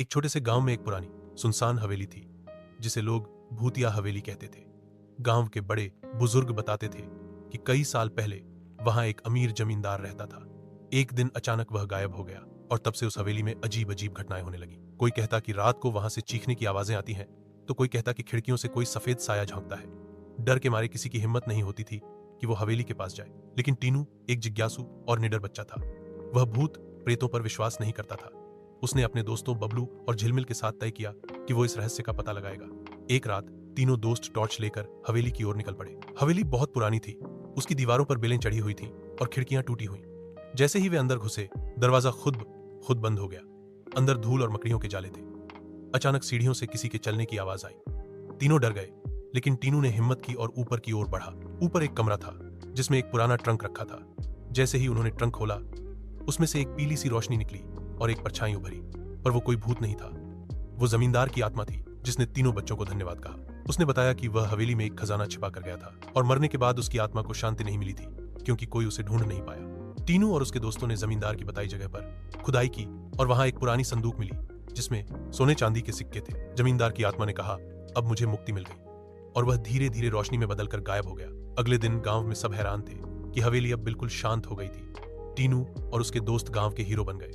एक छोटे से गांव में एक पुरानी सुनसान हवेली थी जिसे लोग भूतिया हवेली कहते थे। गांव के बड़े बुजुर्ग बताते थे कि कई साल पहले वहां एक अमीर जमींदार रहता था। एक दिन अचानक वह गायब हो गया और तब से उस हवेली में अजीब अजीब घटनाएं होने लगी। कोई कहता कि रात को वहां से चीखने की आवाजें आती हैं, तो कोई कहता कि खिड़कियों से कोई सफेद साया झांकता है। डर के मारे किसी की हिम्मत नहीं होती थी कि वो हवेली के पास जाए। लेकिन टीनू एक जिज्ञासु और निडर बच्चा था। वह भूत प्रेतों पर विश्वास नहीं करता था। उसने अपने दोस्तों बबलू और झिलमिल के साथ तय किया कि वो इस रहस्य का पता लगाएगा। एक रात तीनों दोस्त टॉर्च लेकर हवेली की ओर निकल पड़े। हवेली बहुत पुरानी थी, उसकी दीवारों पर बेलें चढ़ी हुई थीं और खिड़कियां टूटी हुई। जैसे ही वे अंदर घुसे, दरवाजा खुद बंद हो गया। अंदर धूल और मकड़ियों के जाले थे। अचानक सीढ़ियों से किसी के चलने की आवाज आई। तीनों डर गए, लेकिन टीनू ने हिम्मत की और ऊपर की ओर बढ़ा। ऊपर एक कमरा था जिसमें एक पुराना ट्रंक रखा था। जैसे ही उन्होंने ट्रंक खोला, उसमें से एक पीली सी रोशनी निकली और एक परछाई उभरी। पर वो कोई भूत नहीं था, वो जमींदार की आत्मा थी जिसने तीनों बच्चों को धन्यवाद कहा। उसने बताया कि वह हवेली में एक खजाना छिपा कर गया था और मरने के बाद उसकी आत्मा को शांति नहीं मिली थी क्योंकि कोई उसे ढूंढ नहीं पाया। टीनू और उसके दोस्तों ने जमींदार की बताई जगह पर खुदाई की और वहां एक पुरानी संदूक मिली जिसमें सोने चांदी के सिक्के थे। जमींदार की आत्मा ने कहा, अब मुझे मुक्ति मिल गई, और वह धीरे धीरे रोशनी में बदलकर गायब हो गया। अगले दिन गांव में सब हैरान थे कि हवेली अब बिल्कुल शांत हो गई थी। टीनू और उसके दोस्त गांव के हीरो बन गए।